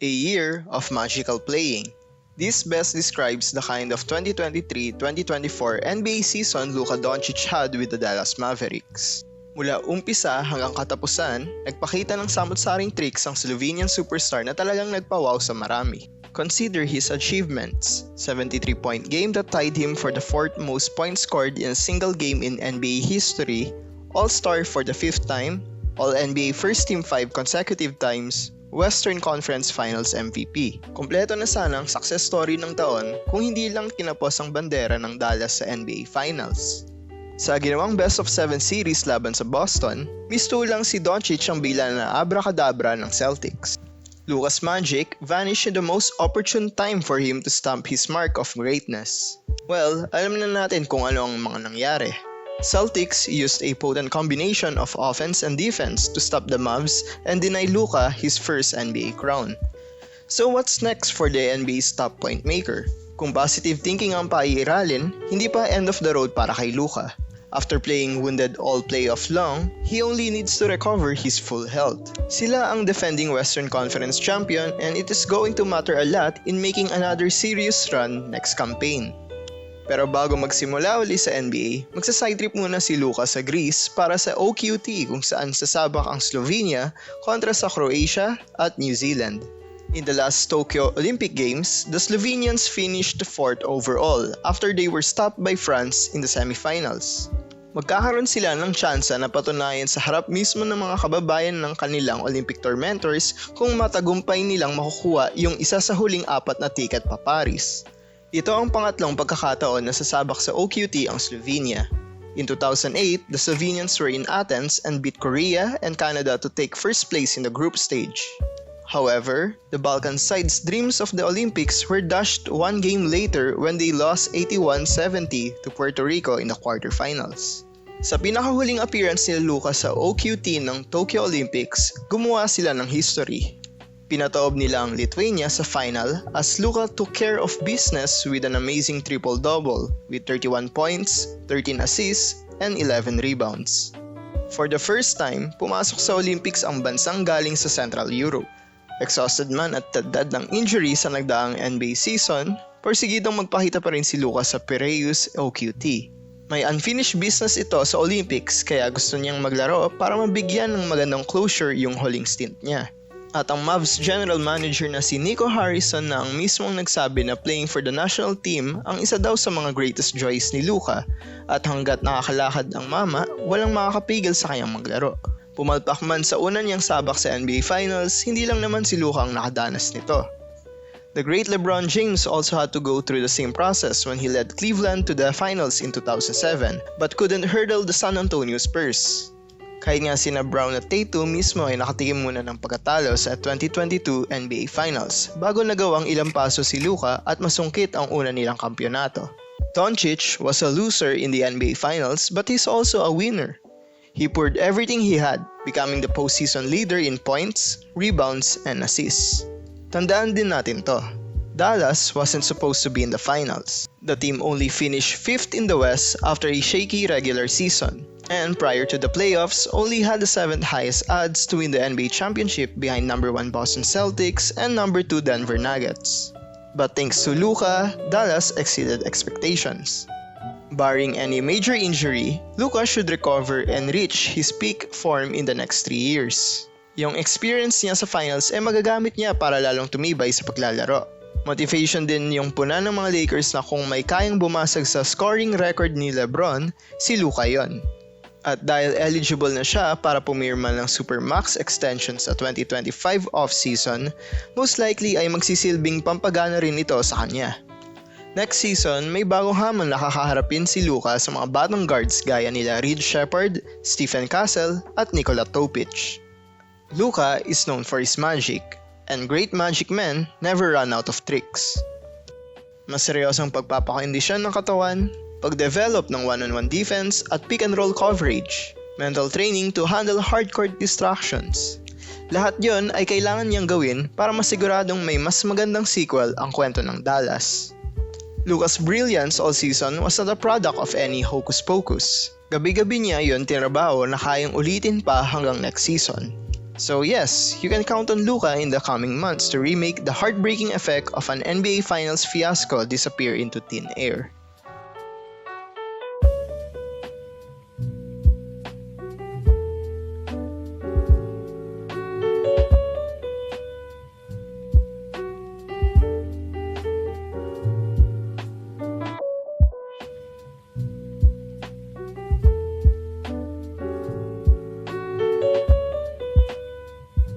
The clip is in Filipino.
A year of magical playing. This best describes the kind of 2023-2024 NBA season Luka Doncic had with the Dallas Mavericks. Mula umpisa hanggang katapusan, nagpakita ng samot-saring tricks ang Slovenian superstar na talagang nagpawaw sa marami. Consider his achievements: 73-point game that tied him for the 4th most points scored in a single game in NBA history, All-Star for the 5th time, All-NBA First Team 5 consecutive times, Western Conference Finals MVP. Kompleto na sana ang success story ng taon kung hindi lang kinapos ang bandera ng Dallas sa NBA Finals. Sa ginawang best of 7 series laban sa Boston, mistulang si Doncic ang bila na abracadabra ng Celtics. Luka's magic vanished in the most opportune time for him to stamp his mark of greatness. Well, alam na natin kung ano ang mga nangyari. Celtics used a potent combination of offense and defense to stop the Mavs and deny Luka his first NBA crown. So what's next for the NBA's top point maker? Kung positive thinking ang paiiralin, hindi pa end of the road para kay Luka. After playing wounded all playoff long, he only needs to recover his full health. Sila ang defending Western Conference champion and it is going to matter a lot in making another serious run next campaign. Pero bago magsimula uli sa NBA, magsa-side trip muna si Luka sa Greece para sa OQT kung saan sasabak ang Slovenia kontra sa Croatia at New Zealand. In the last Tokyo Olympic Games, the Slovenians finished 4th overall after they were stopped by France in the semifinals. Magkakaroon sila ng tsansa na patunayan sa harap mismo ng mga kababayan ng kanilang Olympic tormentors kung matagumpay nilang makukuha yung isa sa huling 4 na ticket pa Paris. Ito ang pangatlong pagkakataon na sasabak sa OQT ang Slovenia. In 2008, the Slovenians were in Athens and beat Korea and Canada to take first place in the group stage. However, the Balkan side's dreams of the Olympics were dashed one game later when they lost 81-70 to Puerto Rico in the quarterfinals. Sa pinakahuling appearance ni Luka sa OQT ng Tokyo Olympics, gumawa sila ng history. Pinataob nila ang Lithuania sa final as Luka took care of business with an amazing triple-double with 31 points, 13 assists, and 11 rebounds. For the first time, pumasok sa Olympics ang bansang galing sa Central Europe. Exhausted man at tadad ng injury sa nagdaang NBA season, porsigidong magpakita pa rin si Luka sa Piraeus OQT. May unfinished business ito sa Olympics kaya gusto niyang maglaro para mabigyan ng magandang closure yung huling stint niya. At ang Mavs general manager na si Nico Harrison na ang mismong nagsabi na playing for the national team ang isa daw sa mga greatest joys ni Luka at hanggat nakakalakad ang mama, walang makakapigil sa kanyang maglaro. Pumalpak man sa una niyang sabak sa NBA Finals, hindi lang naman si Luka ang nakadanas nito. The great LeBron James also had to go through the same process when he led Cleveland to the finals in 2007 but couldn't hurdle the San Antonio Spurs. Kahit nga sina Brown at Tatum mismo ay nakatikim muna ng pagkatalo sa 2022 NBA Finals bago nagawang ilang paso si Luka at masungkit ang una nilang kampyonato. Doncic was a loser in the NBA Finals but he's also a winner. He poured everything he had, becoming the postseason leader in points, rebounds, and assists. Tandaan din natin to. Dallas wasn't supposed to be in the finals. The team only finished 5th in the West after a shaky regular season. And prior to the playoffs, only had the 7th highest odds to win the NBA championship behind number 1 Boston Celtics and number 2 Denver Nuggets. But thanks to Luka, Dallas exceeded expectations. Barring any major injury, Luka should recover and reach his peak form in the next 3 years. Yung experience niya sa finals ay magagamit niya para lalong tumibay sa paglalaro. Motivation din yung puna ng mga Lakers na kung may kayang bumasag sa scoring record ni LeBron, si Luka yon. At dahil eligible na siya para pumirma ng Supermax extension sa 2025 off-season, most likely ay magsisilbing pampagana rin ito sa kanya. Next season, may bagong hamon na kakaharapin si Luka sa mga batang guards gaya nila Reed Sheppard, Stephen Castle, at Nikola Topic. Luka is known for his magic, and great magic men never run out of tricks. Mas seryosong pagpapakondisyon ng katawan, pag-develop ng one-on-one defense at pick-and-roll coverage, mental training to handle hardcore distractions. Lahat yon ay kailangan niyang gawin para masiguradong may mas magandang sequel ang kwento ng Dallas. Luka's brilliance all season was not a product of any hocus-pocus. Gabi-gabi niya yon tinrabaho na kayang ulitin pa hanggang next season. So yes, you can count on Luka in the coming months to remake the heartbreaking effect of an NBA Finals fiasco disappear into thin air.